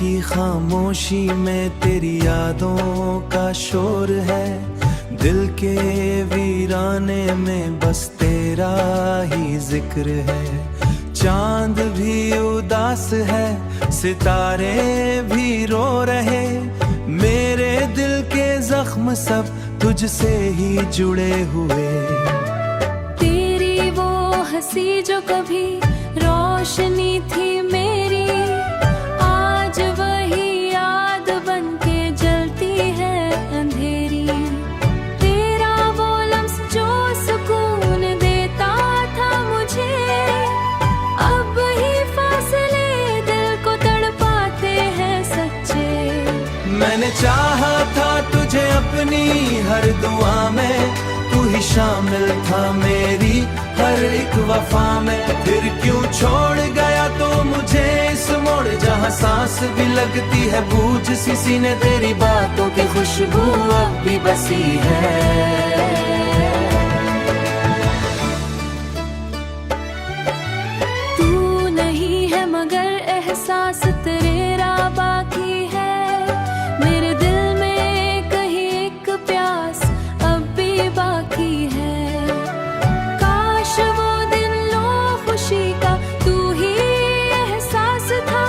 की खामोशी में तेरी यादों का शोर है, दिल के वीराने में बस तेरा ही जिक्र है। चांद भी उदास है, सितारे भी रो रहे, मेरे दिल के जख्म सब तुझसे ही जुड़े हुए। तेरी वो हंसी जो कभी रोशनी थी मेरी, आज वही याद बन के जलती है अंधेरी। तेरा वो लम्स जो सुकून देता था मुझे, अब ही फासले दिल को तड़पाते हैं सच्चे। मैंने चाहा था तुझे अपनी हर दुआ में, तू ही शामिल था मेरी हर एक वफा में। फिर क्यों छोड़ गया तो मुझे इस मोड़, जहाँ सांस भी लगती है बूझ सी सीने, तेरी बातों की खुशबू अब भी बसी है। तू नहीं है मगर एहसास तेरा बाकी है, मेरे दिल में कहीं एक प्यास अब भी बाकी है। काश वो दिन लो खुशी का तू ही एहसास था,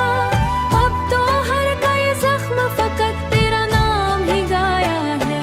अब तो हर कोई जख्म फकत तेरा नाम ही गाया है।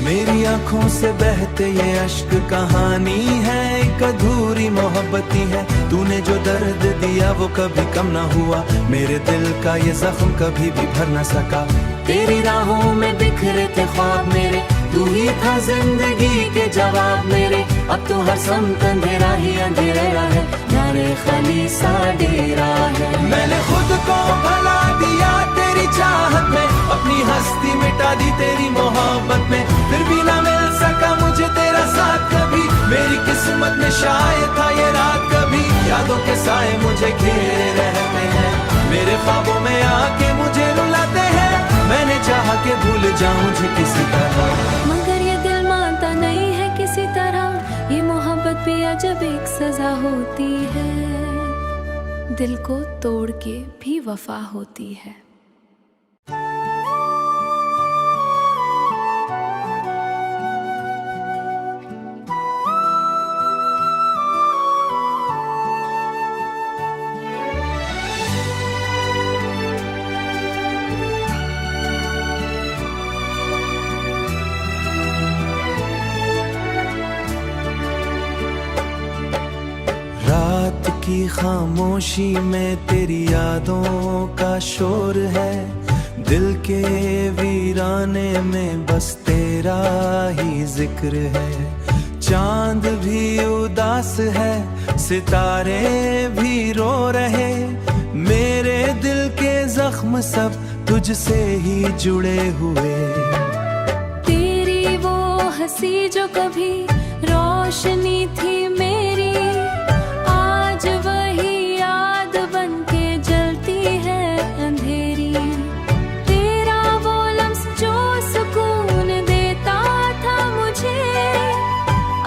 मेरी आंखों से बहते ये अश्क कहानी है, एक अधूरी मोहब्बती है। तूने जो दर्द दिया वो कभी कम ना हुआ, मेरे दिल का ये जख्म कभी भी भर न सका। तेरी राहों में बिखरे थे ख्वाब मेरे, तू ही था जिंदगी के जवाब मेरे। अब तो हर समत अंधेरा ही अंधेरा है, यारे खाली सा डेरा है। मैंने खुद को भला दिया तेरी चाहत में, अपनी हस्ती मिटा दी तेरी मोहब्बत में। फिर भी ना मिल सका मुझे तेरा साथ कभी, मेरी किस्मत में शायद था ये रात कभी। यादों के साए मुझे घेरे रहते हैं, मेरे ख्वाबों में आके मुझे रुलाते हैं। मैंने चाहा कि भूल जाऊं मुझे किसी तरह, मगर ये दिल मानता नहीं है किसी तरह। ये मोहब्बत भी अजब एक सजा होती है, दिल को तोड़ के भी वफा होती है। रात की खामोशी में तेरी यादों का शोर है, दिल के वीराने में बस तेरा ही जिक्र है। चांद भी उदास है, सितारे भी रो रहे, मेरे दिल के जख्म सब तुझसे ही जुड़े हुए। तेरी वो हंसी जो कभी रोशनी थी मेरी, आज वही याद बन के जलती है अंधेरी। तेरा वो लम्स जो सुकून देता था मुझे,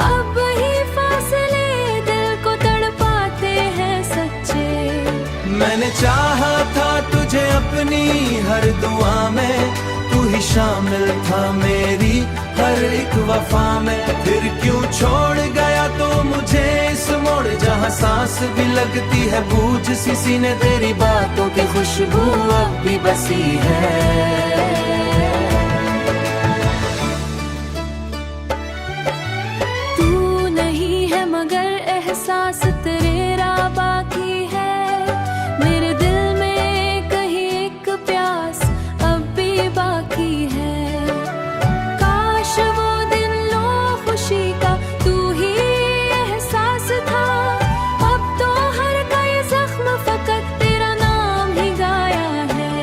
अब ही फासले दिल को तड़पाते हैं सच्चे। मैंने चाहा था तुझे अपनी हर दुआ में, तू ही शामिल था मेरी हर एक वफा में। फिर क्यों छोड़ गया तो मुझे इस मोड़, जहाँ सांस भी लगती है बूझ सी सीने, तेरी बातों की खुशबू अब भी बसी है। तू नहीं है मगर एहसास तेरा बाकी है, मेरे दिल में कहीं एक प्यास अब भी बाकी है। काश वो दिन लो खुशी का तू ही एहसास था, अब तो हर कोई जख्म फकत तेरा नाम ही गाया है।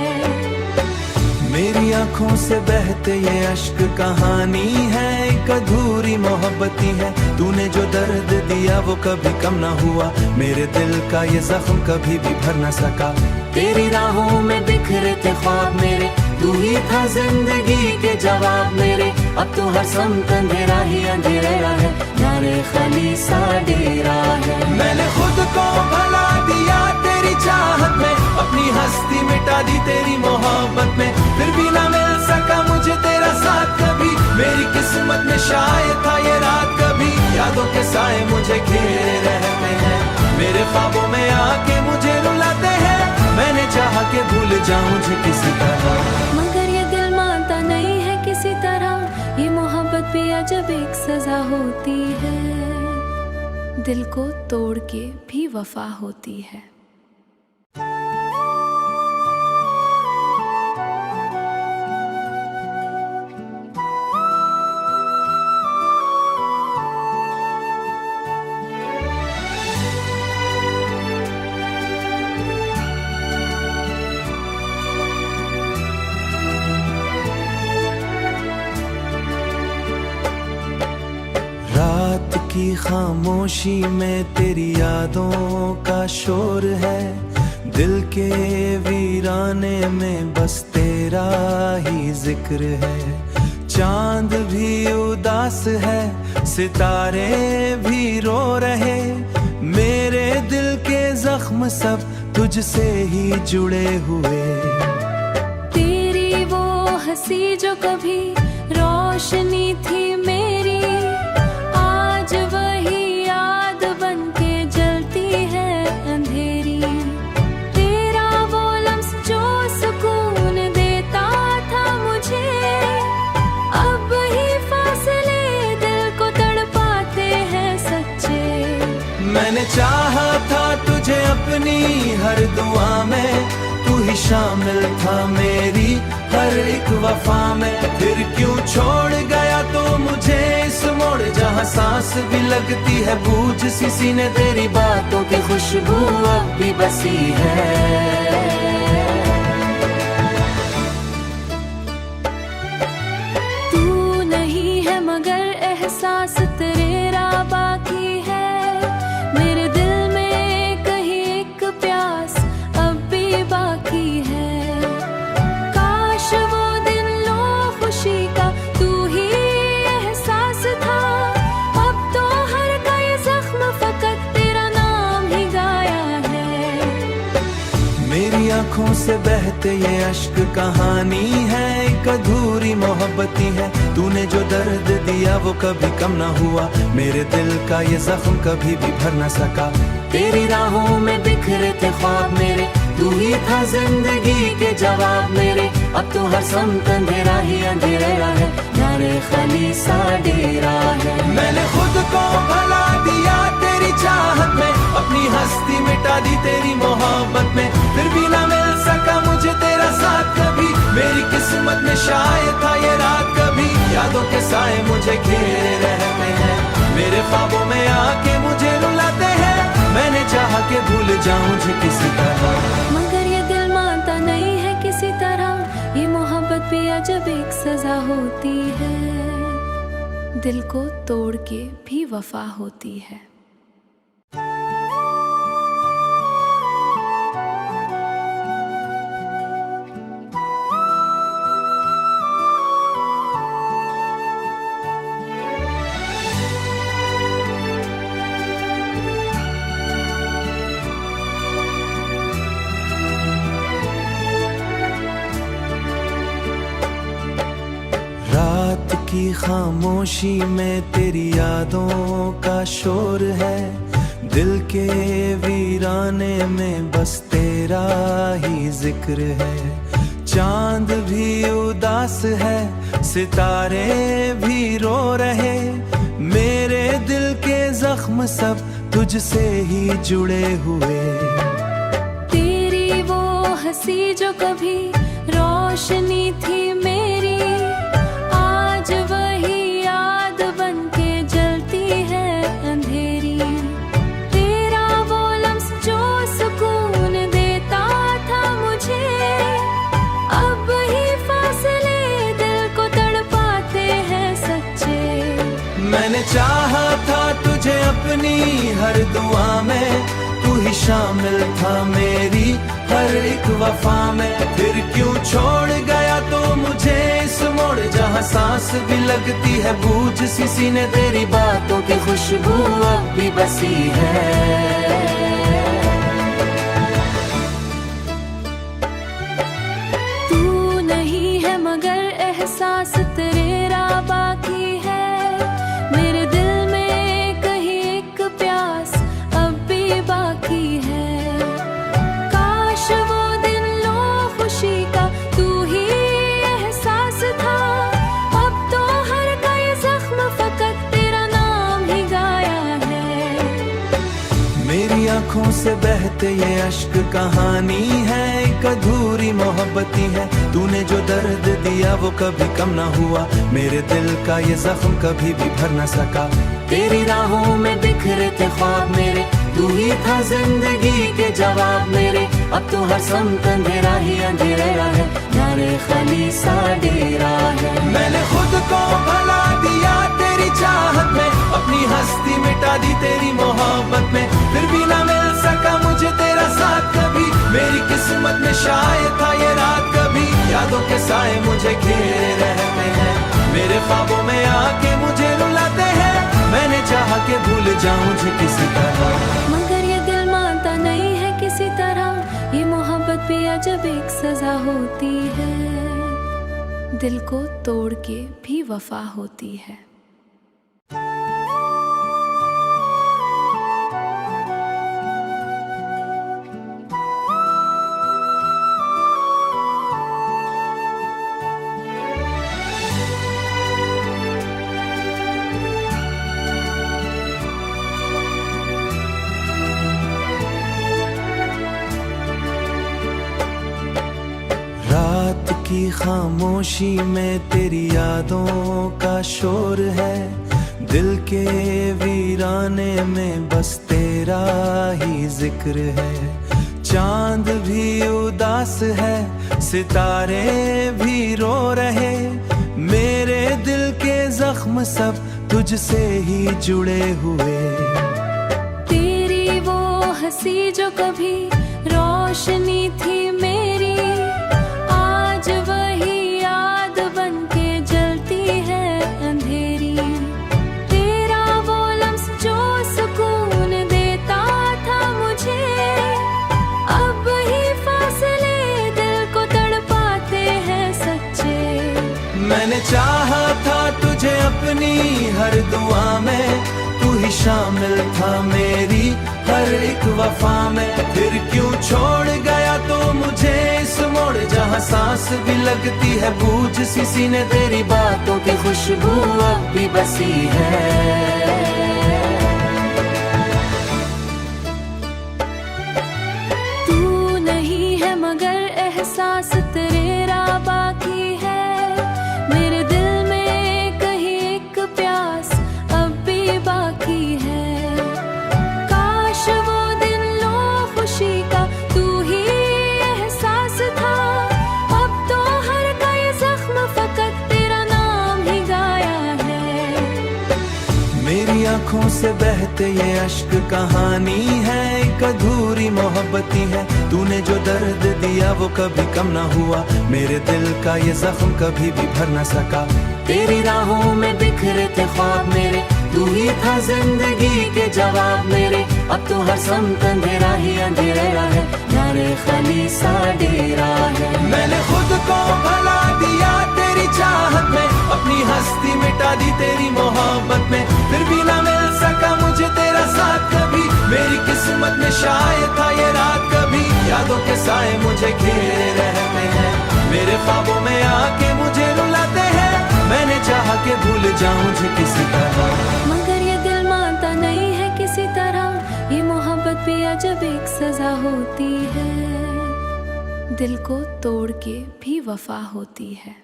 मेरी आंखों से बहते ये अश्क कहानी है, एक अधूरी मोहब्बती है। तूने जो दर्द दिया वो कभी कम ना हुआ, मेरे दिल का ये जख्म कभी भी भर न सका। तेरी राहों में बिखरे थे ख्वाब मेरे, तू ही था जिंदगी के जवाब मेरे। अब तो हर समत अंधेरा ही अंधेरा है, नारे खाली सा डेरा है। मैंने खुद को भला दिया तेरी चाहत में, अपनी हस्ती मिटा दी तेरी मोहब्बत में, फिर भी ना मिल सका मुझे तेरा साथ कभी। मेरी किस्मत में शायद था ये रात कभी, यादों के साए मुझे घेरे रहते हैं, मेरे ख्वाबों में आके मुझे रुलाते हैं। मैंने चाहा कि भूल जाऊं मुझे किसी तरह, मगर ये दिल मानता नहीं है किसी तरह। ये मोहब्बत भी अजब एक सजा होती है, दिल को तोड़ के भी वफा होती है। रात की खामोशी में तेरी यादों का शोर है, दिल के वीराने में बस तेरा ही जिक्र है। चांद भी उदास है, सितारे भी रो रहे, मेरे दिल के जख्म सब तुझसे ही जुड़े हुए। तेरी वो हंसी जो कभी रोशनी थी मेरी, आज वही याद बन के जलती है अंधेरी। तेरा वो लम्स जो सुकून देता था मुझे, अब ही फासले दिल को तड़पाते हैं सच्चे। मैंने चाहा था तुझे अपनी हर दुआ में, तू ही शामिल था मेरी हर एक वफा में। फिर क्यों छोड़ गया तो मुझे इस मोड़, जहाँ सांस भी लगती है बूझ सी सीने, तेरी बातों की खुशबू अब भी बसी है। तू नहीं है मगर एहसास तेरा बाकी है, मेरे दिल में कहीं एक प्यास अब भी बाकी है। काश वो दिन लो खुशी का तू ही एहसास था, अब तो हर का ये जख्म फकत तेरा नाम ही गाया है। मेरी आंखों से बहते ये अश्क कहानी है, एक अधूरी मोहब्बती है। तूने जो दर्द दिया वो कभी कम ना हुआ, मेरे दिल का ये जख्म कभी भी भर न सका। तेरी राहों में बिखरे थे ख्वाब मेरे, तू ही था जिंदगी के जवाब मेरे। अब तो हर समत अंधेरा ही अंधेरा है, नारे खाली सा डेरा है। मैंने खुद को भला दिया तेरी चाहत में, अपनी हस्ती मिटा दी तेरी मोहब्बत में, फिर भी ना मिल सका मुझे तेरा साथ कभी। मेरी किस्मत में शायद था ये रात कभी, यादों के साए मुझे घेरे रहते हैं, मेरे ख्वाबों में आके मुझे रुलाते हैं। मैंने चाहा कि भूल जाऊं मुझे किसी तरह, मगर ये दिल मानता नहीं है किसी तरह। ये मोहब्बत भी अजब एक सजा होती है, दिल को तोड़ के भी वफा होती है। रात की खामोशी में तेरी यादों का शोर है, दिल के वीराने में बस तेरा ही जिक्र है। चांद भी उदास है, सितारे भी रो रहे, मेरे दिल के जख्म सब तुझसे ही जुड़े हुए। तेरी वो हंसी जो कभी रोशनी थी मेरी, आज वही याद बन के जलती है अंधेरी। तेरा वो लम्स जो सुकून देता था मुझे, अब ही फासले दिल को तड़पाते हैं सच्चे। मैंने चाहा था तुझे अपनी हर दुआ में, तू ही शामिल था मेरी हर एक वफा में। फिर क्यों छोड़ गया तो मुझे इस मोड़, जहाँ सांस भी लगती है बूझ सी सीने, तेरी बातों की खुशबू अब भी बसी है। तू नहीं है मगर एहसास तेरा बाकी है, मेरे दिल में कहीं एक प्यास अब भी बाकी है। काश वो दिन लो खुशी का तू ही एहसास था, अब तो हर का ये जख्म फकत तेरा नाम ही गाया है। मेरी आंखों से बहते ये अश्क कहानी है, एक अधूरी मोहब्बती है। तूने जो दर्द दिया वो कभी कम ना हुआ, मेरे दिल का ये जख्म कभी भी भर न सका। तेरी राहों में बिखरे थे ख्वाब मेरे, तू ही था जिंदगी के जवाब मेरे। अब तो हर समत अंधेरा ही अंधेरा है, नारे खाली सा डेरा है। मैंने खुद को भला दिया तेरी चाहत में, अपनी हस्ती मिटा दी तेरी मोहब्बत में। फिर भी ना मिल सका मुझे तेरा साथ कभी, मेरी किस्मत में शायद था ये रात कभी। यादों के साए मुझे घेरे रहते हैं, मेरे ख्वाबों में आके मुझे रुलाते हैं। मैंने चाहा कि भूल जाऊं मुझे किसी तरह, मगर ये दिल मानता नहीं है किसी तरह। ये मोहब्बत भी अजब एक सजा होती है, दिल को तोड़ के भी वफा होती है। रात की खामोशी में तेरी यादों का शोर है, दिल के वीराने में बस तेरा ही जिक्र है। चांद भी उदास है, सितारे भी रो रहे, मेरे दिल के जख्म सब तुझसे ही जुड़े हुए। तेरी वो हंसी जो कभी रोशनी थी मेरी, आज वही याद बन के जलती है अंधेरी। तेरा वो लम्स जो सुकून देता था मुझे, अब ही फासले दिल को तड़पाते हैं सच्चे। मैंने चाहा था तुझे अपनी हर दुआ में, तू ही शामिल था मेरी हर एक वफा में। फिर क्यों छोड़ गया तो मुझे इस मोड़, जहाँ सांस भी लगती है बूझ सी सीने, तेरी बातों की खुशबू अब भी बसी है। तू नहीं है मगर एहसास तेरा बाकी है, मेरे दिल में कहीं एक प्यास अब भी बाकी है। काश वो दिन लो खुशी का तू ही एहसास था, अब तो हर का ये जख्म फकत तेरा नाम ही गाया है। मेरी आंखों से बहते ये अश्क कहानी है, एक अधूरी मोहब्बती है। तूने जो दर्द दिया वो कभी कम ना हुआ, मेरे दिल का ये जख्म कभी भी भर न सका। तेरी राहों में बिखरे थे ख्वाब मेरे, तू ही था जिंदगी के जवाब मेरे। अब तो हर समत अंधेरा ही अंधेरा है, नारे खाली सा डेरा है। मैंने खुद को भला दिया तेरी चाहत में, अपनी हस्ती मिटा दी तेरी मोहब्बत में। फिर भी ना मिल सका मुझे तेरा साथ कभी, मेरी किस्मत में शायद था ये रात कभी। यादों के साए मुझे घेरे रहते हैं, मेरे ख्वाबों में आके मुझे रुलाते हैं। मैंने चाहा कि भूल जाऊं मुझे किसी तरह, मगर ये दिल मानता नहीं है किसी तरह। ये मोहब्बत भी अजब एक सजा होती है, दिल को तोड़ के भी वफा होती है।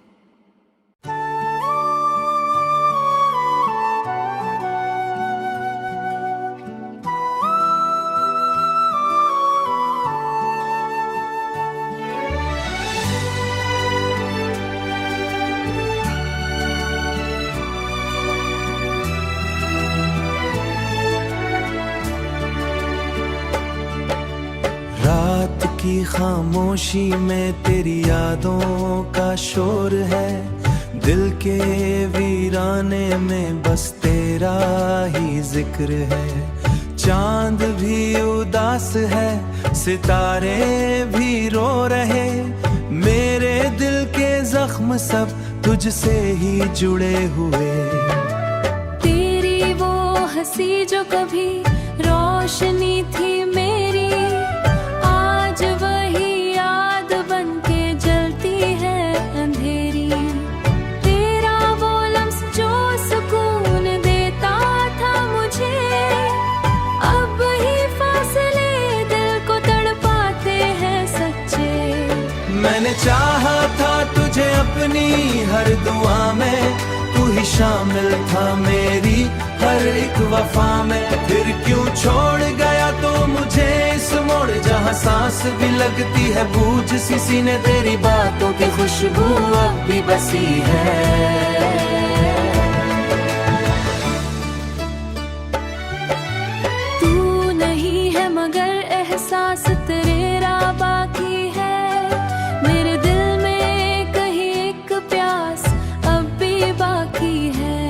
की खामोशी में तेरी यादों का शोर है, दिल के वीराने में बस तेरा ही जिक्र है। चांद भी उदास है, सितारे भी रो रहे, मेरे दिल के जख्म सब तुझसे ही जुड़े हुए। तेरी वो हंसी जो कभी रोशनी थी मेरी, आज वही याद बन के जलती है अंधेरी। तेरा वो लम्स जो सुकून देता था मुझे, अब ही फासले दिल को तड़पाते हैं सच्चे। मैंने चाहा था तुझे अपनी हर दुआ में, तू ही शामिल था मेरी हर एक वफा में। फिर क्यों छोड़ गया तो मुझे इस मोड़, जहाँ सांस भी लगती है बूझ सी सीने, तेरी बातों की खुशबू अब भी बसी है। तू नहीं है मगर एहसास तेरा बाकी है, मेरे दिल में कहीं एक प्यास अब भी बाकी है।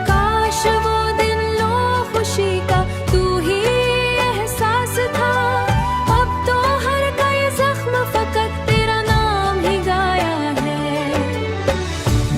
काश वो दिन लो खुशी का तू ही एहसास था, अब तो हर का ये जख्म फकत तेरा नाम ही गाया है।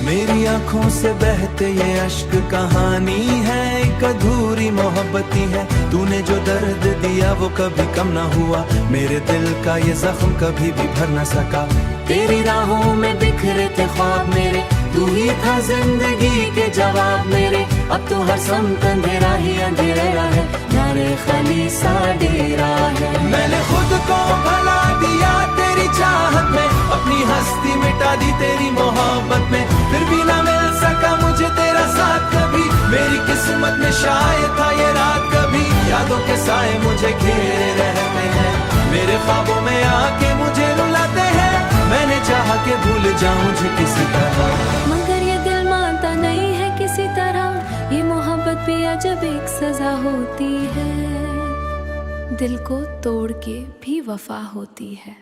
मेरी आंखों से बहते ये अश्क कहानी है, एक अधूरी मोहब्बती है। तूने जो दर्द दिया वो कभी कम ना हुआ, मेरे दिल का ये जख्म कभी भी भर ना सका। तेरी राहों में बिखरे थे ख्वाब मेरे, तू ही था जिंदगी के जवाब मेरे। अब तो हर समत अंधेरा ही अंधेरा है, नारे खाली सा डेरा है। मैंने खुद को भला दिया तेरी चाहत में, अपनी हस्ती मिटा दी तेरी मोहब्बत में, फिर भी ना मिल सका मुझे तेरा साथ कभी। मेरी किस्मत में शायद था ये रात कभी, यादों के साए मुझे घेरे रहते हैं, मेरे ख्वाबों में आके मुझे रुलाते हैं। मैंने चाहा कि भूल जाऊं तुझे किसी तरह, मगर ये दिल मानता नहीं है किसी तरह। ये मोहब्बत भी अजब एक सजा होती है, दिल को तोड़ के भी वफा होती है।